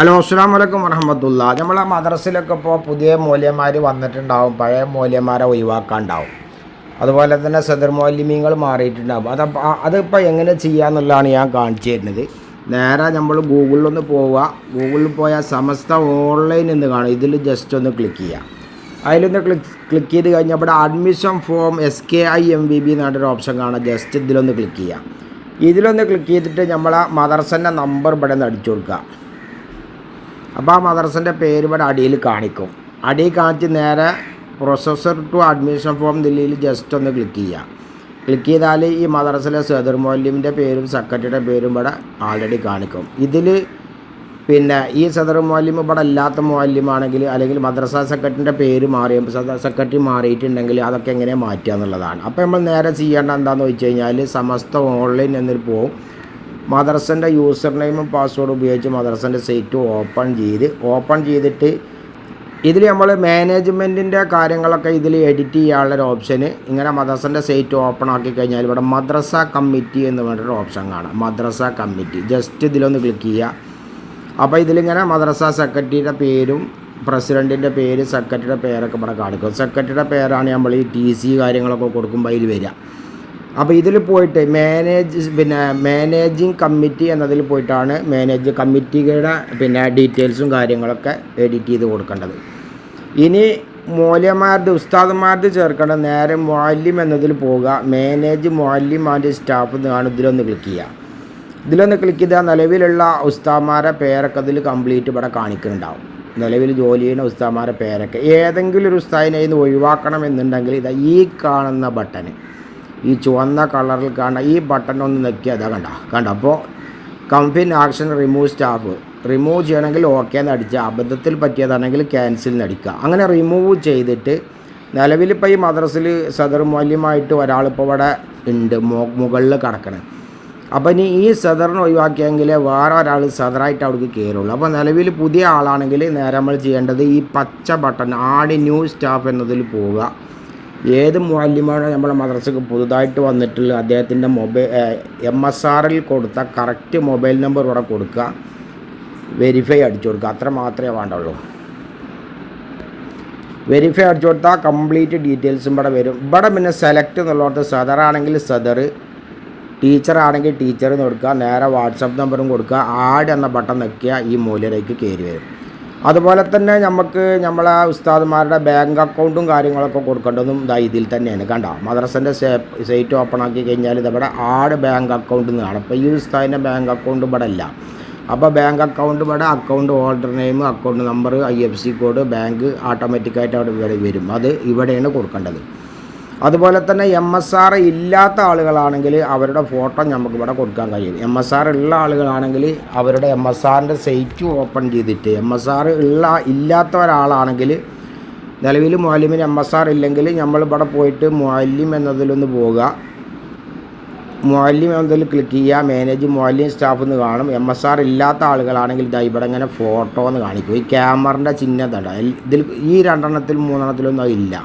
Hello അസ്സലാമു അലൈക്കും വറഹ്മത്തുള്ളാഹി. നമ്മളെ മദ്രസയിലൊക്കെ ഇപ്പോൾ പുതിയ മൂല്യന്മാർ വന്നിട്ടുണ്ടാവും, പഴയ മൂല്യന്മാരെ ഒഴിവാക്കാനുണ്ടാവും. അതുപോലെ തന്നെ സദർ മൗലവികൾ മാറിയിട്ടുണ്ടാവും. അതിപ്പോൾ എങ്ങനെ ചെയ്യാന്നുള്ളതാണ് ഞാൻ കാണിച്ചു തരുന്നത്. നേരെ നമ്മൾ ഗൂഗിളിലൊന്ന് പോവുക. ഗൂഗിളിൽ പോയാൽ സമസ്ത ഓൺലൈൻ എന്ന് കാണും. ഇതിൽ ജസ്റ്റ് ഒന്ന് ക്ലിക്ക് ചെയ്യുക. അതിലൊന്ന് ക്ലിക്ക് ചെയ്ത് കഴിഞ്ഞാൽ ഇവിടെ അഡ്മിഷൻ ഫോം SKIMVB എന്നൊരു ഓപ്ഷൻ കാണാം. ജസ്റ്റ് ഇതിലൊന്ന് ക്ലിക്ക് ചെയ്യുക. ഇതിലൊന്ന് ക്ലിക്ക് ചെയ്തിട്ട് നമ്മളെ മദ്രസൻ്റെ നമ്പർ ഇവിടെ നിന്ന് അടിച്ചു കൊടുക്കുക. അപ്പോൾ ആ മദ്രസൻ്റെ പേര് ഇവിടെ അടിയിൽ കാണിക്കും. അടിയിൽ കാണിച്ച് നേരെ പ്രൊസസ്സർ ടു അഡ്മിഷൻ ഫോം ദില്ലിയിൽ ജസ്റ്റ് ഒന്ന് ക്ലിക്ക് ചെയ്യുക. ക്ലിക്ക് ചെയ്താൽ ഈ മദ്രസയിലെ സദർ മൗലവിൻ്റെ പേരും സെക്രട്ടറിയുടെ പേരും ഇവിടെ ആൾറെഡി കാണിക്കും. ഇതിൽ പിന്നെ ഈ സദർ മൗലവി ഇവിടെ അല്ലാത്ത മൗലവിമാണെങ്കിൽ അല്ലെങ്കിൽ മദ്രസ സെക്രട്ടറിൻ്റെ പേര് മാറി സെക്രട്ടറി മാറിയിട്ടുണ്ടെങ്കിൽ അതൊക്കെ എങ്ങനെ മാറ്റുക എന്നുള്ളതാണ്. അപ്പോൾ നമ്മൾ നേരെ ചെയ്യേണ്ട എന്താണെന്ന് വെച്ച് കഴിഞ്ഞാൽ സമസ്ത ഓൺലൈൻ എന്നൊരു പോവും. മദ്രസൻ്റെ യൂസർ നെയിമും പാസ്വേഡും ഉപയോഗിച്ച് മദ്രസൻ്റെ സൈറ്റ് ഓപ്പൺ ചെയ്തിട്ട് ഇതിൽ നമ്മൾ മാനേജ്മെൻറ്റിൻ്റെ കാര്യങ്ങളൊക്കെ ഇതിൽ എഡിറ്റ് ചെയ്യാനുള്ളൊരു ഓപ്ഷന് ഇങ്ങനെ മദ്രസൻ്റെ സൈറ്റ് ഓപ്പൺ ആക്കി കഴിഞ്ഞാൽ ഇവിടെ മദ്രസ കമ്മിറ്റി എന്ന് പറഞ്ഞൊരു ഓപ്ഷൻ കാണാം. മദ്രസ കമ്മിറ്റി ജസ്റ്റ് ഇതിലൊന്ന് ക്ലിക്ക് ചെയ്യുക. അപ്പോൾ ഇതിലിങ്ങനെ മദ്രസ സെക്രട്ടറിയുടെ പേരും പ്രസിഡൻറ്റിൻ്റെ പേര് സെക്രട്ടറിയുടെ പേരൊക്കെ ഇവിടെ കാണിക്കും. സെക്രട്ടറിയുടെ പേരാണ് നമ്മൾ ഈ TC കാര്യങ്ങളൊക്കെ കൊടുക്കുമ്പോൾ അതിൽ വരിക. അപ്പോൾ ഇതിൽ പോയിട്ട് മാനേജിങ് കമ്മിറ്റി എന്നതിൽ പോയിട്ടാണ് കമ്മിറ്റിയുടെ ഡീറ്റെയിൽസും കാര്യങ്ങളൊക്കെ എഡിറ്റ് ചെയ്ത് കൊടുക്കേണ്ടത്. ഇനി ഉസ്താദന്മാരുടെ ചേർക്കേണ്ടത് നേരെ മുഅല്ലിം എന്നതിൽ പോവുക. മാനേജ് മുഅല്ലിം ആൻഡ് സ്റ്റാഫ് എന്നാണ് ഇതിലൊന്ന് ക്ലിക്ക് ചെയ്യുക. ഇതിലൊന്ന് ക്ലിക്ക് ചെയ്താൽ നിലവിലുള്ള ഉസ്താദന്മാരെ പേരൊക്കെ ഇതിൽ കംപ്ലീറ്റ് ഇവിടെ കാണിക്കുന്നുണ്ടാവും. നിലവിൽ ജോലി ചെയ്യുന്ന ഉസ്താദന്മാരെ പേരൊക്കെ ഏതെങ്കിലും ഒരു ഉസ്താദിനെ ഇത് ഒഴിവാക്കണമെന്നുണ്ടെങ്കിൽ ഇതാ ഈ കാണുന്ന ബട്ടൺ, ഈ ചുവന്ന കളറിൽ കാണുന്ന ഈ ബട്ടൺ ഒന്ന് നെക്കി അതാ കണ്ട. അപ്പോൾ കംഫിൻ ആക്ഷൻ റിമൂവ് സ്റ്റാഫ് റിമൂവ് ചെയ്യണമെങ്കിൽ ഓക്കെ എന്ന് അടിക്കുക. അബദ്ധത്തിൽ പറ്റിയതാണെങ്കിൽ ക്യാൻസൽ എന്ന് അടിക്കുക. അങ്ങനെ റിമൂവ് ചെയ്തിട്ട് നിലവിലിപ്പോൾ ഈ മദ്രസയിൽ സദർ മൗലവിയുമായിട്ട് ഒരാളിപ്പോൾ ഇവിടെ ഉണ്ട്, മുകളിൽ കിടക്കണം. അപ്പോൾ ഇനി ഈ സദറിനെ ഒഴിവാക്കിയെങ്കിൽ വേറെ ഒരാൾ സദറായിട്ട് അവിടേക്ക് കയറുള്ളൂ. അപ്പോൾ നിലവിൽ പുതിയ ആളാണെങ്കിൽ നേരെ നമ്മൾ ചെയ്യേണ്ടത് ഈ പച്ച ബട്ടൺ ആഡ് ന്യൂ സ്റ്റാഫ് എന്നതിൽ പോവുക. ഏത് മുഅല്ലിമാണ് നമ്മുടെ മദ്രസക്ക് പുതുതായിട്ട് വന്നിട്ടുള്ള അദ്ദേഹത്തിൻ്റെ MSRൽ കൊടുത്ത കറക്റ്റ് മൊബൈൽ നമ്പർ ഇവിടെ കൊടുക്കുക, വെരിഫൈ അടിച്ചു കൊടുക്കുക. അത്ര മാത്രമേ വേണ്ടുള്ളൂ. വെരിഫൈ അടിച്ചു കൊടുത്താൽ കംപ്ലീറ്റ് ഡീറ്റെയിൽസും ഇവിടെ വരും. ഇവിടെ പിന്നെ സെലക്ട് എന്നുള്ളത് സദറാണെങ്കിൽ സദർ, ടീച്ചറാണെങ്കിൽ ടീച്ചർ എന്ന് കൊടുക്കുക. നേരെ വാട്സപ്പ് നമ്പറും കൊടുക്കുക. ആഡ് എന്ന ബട്ടൺ നെക്കിയ ഈ മൂല്യത്തിലേക്ക് കയറി വരും. അതുപോലെ തന്നെ നമുക്ക് നമ്മളെ ഉസ്താദന്മാരുടെ ബാങ്ക് അക്കൗണ്ടും കാര്യങ്ങളൊക്കെ കൊടുക്കേണ്ടതും ഇതിൽ തന്നെയാണ്. കണ്ടോ, മദ്രസൻ്റെ സൈറ്റ് ഓപ്പൺ ആക്കി കഴിഞ്ഞാൽ ഇതവിടെ ആഡ് ബാങ്ക് അക്കൗണ്ട് എന്ന് കാണാം. അപ്പോൾ ഈ ഉസ്താദിൻ്റെ ബാങ്ക് അക്കൗണ്ട് ഇവിടെ അല്ല. അപ്പോൾ ബാങ്ക് അക്കൗണ്ട് ഇവിടെ account holder name, account number, IFSC code, bank ഓട്ടോമാറ്റിക്കായിട്ട് അവിടെ വരും. അത് ഇവിടെയാണ് കൊടുക്കേണ്ടത്. അതുപോലെ തന്നെ MSR ഇല്ലാത്ത ആളുകളാണെങ്കിൽ അവരുടെ ഫോട്ടോ നമുക്ക് ഇവിടെ കൊടുക്കാൻ കഴിയും. MSR ഉള്ള ആളുകളാണെങ്കിൽ അവരുടെ MSRൻ്റെ സൈറ്റ് ഓപ്പൺ ചെയ്തിട്ട് ഇല്ലാത്ത ഒരാളാണെങ്കിൽ നിലവിൽ മുഅല്ലിമിന് MSR ഇല്ലെങ്കിൽ നമ്മളിവിടെ പോയിട്ട് മുഅല്ലിം എന്നതിലൊന്ന് പോവുക. മുഅല്ലിം എന്നതിൽ ക്ലിക്ക് ചെയ്യുക. മാനേജ് മുഅല്ലിം സ്റ്റാഫ് എന്ന് കാണും. MSR ഇല്ലാത്ത ആളുകളാണെങ്കിൽ ഇവിടെ ഇങ്ങനെ ഫോട്ടോ എന്ന് കാണിക്കും. ഈ ക്യാമറൻ്റെ ചിഹ്നം ഇതിൽ ഈ രണ്ടെണ്ണത്തിൽ മൂന്നെണ്ണത്തിലൊന്നും ഇല്ല.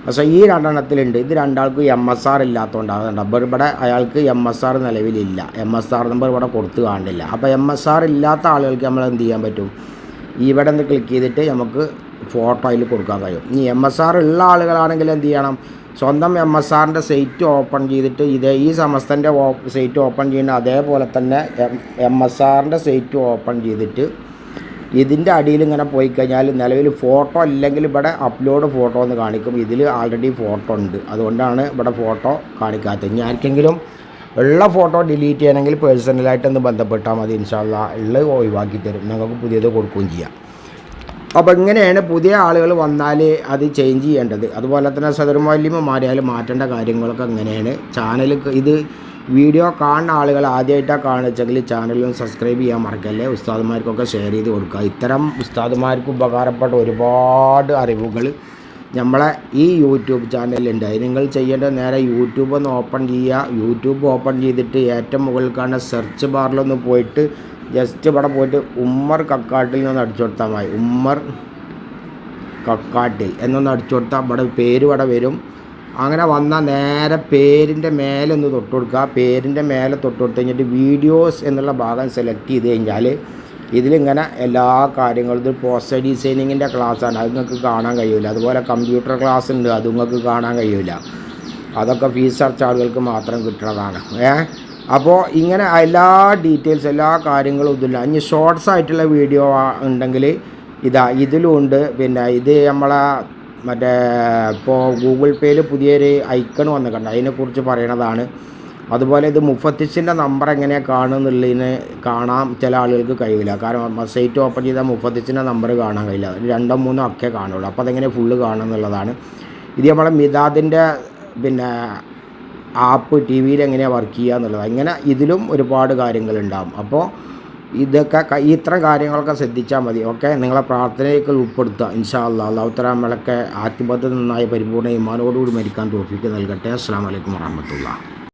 പക്ഷേ ഈ രണ്ടെണ്ണത്തിലുണ്ട്. ഇത് രണ്ടാൾക്കും MSR ഇല്ലാത്തതുകൊണ്ടാണ്. നമ്പർ ഇവിടെ അയാൾക്ക് MSR നിലവിലില്ല. MSR നമ്പർ ഇവിടെ കൊടുത്ത് കാണില്ല. അപ്പോൾ MSR ഇല്ലാത്ത ആളുകൾക്ക് നമ്മൾ എന്ത് ചെയ്യാൻ പറ്റും, ഇവിടെ നിന്ന് ക്ലിക്ക് ചെയ്തിട്ട് നമുക്ക് ഫോട്ടോ അതിൽ കൊടുക്കാൻ കഴിയും. ഇനി MSR ഉള്ള ആളുകളാണെങ്കിൽ എന്ത് ചെയ്യണം, സ്വന്തം MSRൻ്റെ സൈറ്റ് ഓപ്പൺ ചെയ്തിട്ട് ഈ സമസ്തൻ്റെ സൈറ്റ് ഓപ്പൺ ചെയ്യുന്ന അതേപോലെ തന്നെ MSRൻ്റെ സൈറ്റ് ഓപ്പൺ ചെയ്തിട്ട് ഇതിൻ്റെ അടിയിൽ ഇങ്ങനെ പോയി കഴിഞ്ഞാൽ നിലവിൽ ഫോട്ടോ ഇല്ലെങ്കിൽ ഇവിടെ അപ്ലോഡ് ഫോട്ടോ എന്ന് കാണിക്കും. ഇതിൽ ആൾറെഡി ഫോട്ടോ ഉണ്ട്, അതുകൊണ്ടാണ് ഇവിടെ ഫോട്ടോ കാണിക്കാത്തത്. ഇനി ആർക്കെങ്കിലും ഉള്ള ഫോട്ടോ ഡിലീറ്റ് ചെയ്യണമെങ്കിൽ പേഴ്സണലായിട്ടൊന്ന് ബന്ധപ്പെട്ടാൽ മതി. ഇൻഷാ അല്ലാഹ് ഉള്ളത് ഒഴിവാക്കി തരും, നിങ്ങൾക്ക് പുതിയത് കൊടുക്കുകയും ചെയ്യാം. അപ്പോൾ ഇങ്ങനെയാണ് പുതിയ ആളുകൾ വന്നാൽ അത് ചേഞ്ച് ചെയ്യേണ്ടത്. അതുപോലെ തന്നെ സദർ മൗലവി മാറിയാൽ മാറ്റേണ്ട കാര്യങ്ങളൊക്കെ ഇങ്ങനെയാണ്. ചാനൽ ഇത് വീഡിയോ കാണുന്ന ആളുകൾ ആദ്യമായിട്ടാണ് കാണിച്ചെങ്കിൽ ചാനലൊന്ന് സബ്സ്ക്രൈബ് ചെയ്യാൻ മറക്കല്ലേ. ഉസ്താദുമാർക്കൊക്കെ ഷെയർ ചെയ്ത് കൊടുക്കുക. ഇത്തരം ഉസ്താദുമാർക്ക് ഉപകാരപ്പെട്ട ഒരുപാട് അറിവുകൾ നമ്മളെ ഈ യൂട്യൂബ് ചാനലുണ്ട്. അത് നിങ്ങൾ ചെയ്യേണ്ടത് നേരെ യൂട്യൂബ് ഒന്ന് ഓപ്പൺ ചെയ്യുക. യൂട്യൂബ് ഓപ്പൺ ചെയ്തിട്ട് ഏറ്റവും മുകളിൽ കാണുന്ന സെർച്ച് ബാറിലൊന്ന് പോയിട്ട് ജസ്റ്റ് ഇവിടെ പോയിട്ട് ഉമ്മർ കക്കാട്ടിൽ നിന്ന് അടിച്ചു കൊടുത്താൽ മതി. ഉമ്മർ കക്കാട്ടിൽ എന്നൊന്ന് അടിച്ചു കൊടുത്താൽ ഇവിടെ പേര് ഇവിടെ വരും. അങ്ങനെ വന്നാൽ നേരെ പേരിൻ്റെ മേലെ ഒന്ന് തൊട്ട് കൊടുക്കുക. പേരിൻ്റെ മേലെ തൊട്ട് കൊടുത്ത് കഴിഞ്ഞിട്ട് വീഡിയോസ് എന്നുള്ള ഭാഗം സെലക്ട് ചെയ്ത് കഴിഞ്ഞാൽ ഇതിലിങ്ങനെ എല്ലാ കാര്യങ്ങളും ഇത് പോസ്റ്റർ ഡിസൈനിങ്ങിൻ്റെ ക്ലാസ്സാണ്, അത് നിങ്ങൾക്ക് കാണാൻ കഴിയില്ല. അതുപോലെ കമ്പ്യൂട്ടർ ക്ലാസ് ഉണ്ട്, അത് നിങ്ങൾക്ക് കാണാൻ കഴിയില്ല. അതൊക്കെ ഫീസ് അടച്ച ആളുകൾക്ക് മാത്രം കിട്ടുന്നതാണ്. അപ്പോൾ ഇങ്ങനെ എല്ലാ ഡീറ്റെയിൽസ് എല്ലാ കാര്യങ്ങളും ഇതില്ല. ഇനി ഷോർട്സ് ആയിട്ടുള്ള വീഡിയോ ഉണ്ടെങ്കിൽ ഇതിലും ഉണ്ട്. പിന്നെ ഇത് നമ്മളെ മറ്റേ ഇപ്പോൾ ഗൂഗിൾ പേയിൽ പുതിയൊരു ഐക്കൺ വന്നിട്ടുണ്ട്, അതിനെക്കുറിച്ച് പറയണതാണ്. അതുപോലെ ഇത് മുഫത്തിച്ചിൻ്റെ നമ്പർ എങ്ങനെയാണ് കാണുന്നുള്ളതിന് കാണാൻ ചില ആളുകൾക്ക് കഴിയില്ല. കാരണം സൈറ്റ് ഓപ്പൺ ചെയ്താൽ മുഫത്തിച്ചിൻ്റെ നമ്പർ കാണാൻ കഴിയില്ല, 2 3 ഒക്കെ കാണുള്ളൂ. അപ്പോൾ അതെങ്ങനെ ഫുള്ള് കാണുമെന്നുള്ളതാണ്. ഇത് നമ്മളെ മിതാദിൻ്റെ പിന്നെ ആപ്പ് ടി വിയിൽ എങ്ങനെയാണ് വർക്ക് ചെയ്യുക എന്നുള്ളത്. ഇങ്ങനെ ഇതിലും ഒരുപാട് കാര്യങ്ങളുണ്ടാകും. അപ്പോൾ ഇതൊക്കെ ഇത്തരം കാര്യങ്ങളൊക്കെ ശ്രദ്ധിച്ചാൽ മതി. ഓക്കെ, നിങ്ങളെ പ്രാർത്ഥനയൊക്കെ ഉൾപ്പെടുത്തുക. ഇൻഷാ അല്ലാഹ് അല്ലാഹു തആല നമ്മളൊക്കെ ആത്മബദ്ധ നന്നായി പരിപൂർണ്ണ ഈമാനോടുകൂടി മരിക്കാൻ തൗഫീഖ് നൽകട്ടെ. അസ്സലാമു അലൈക്കും വറഹ്മത്തുള്ളാഹി.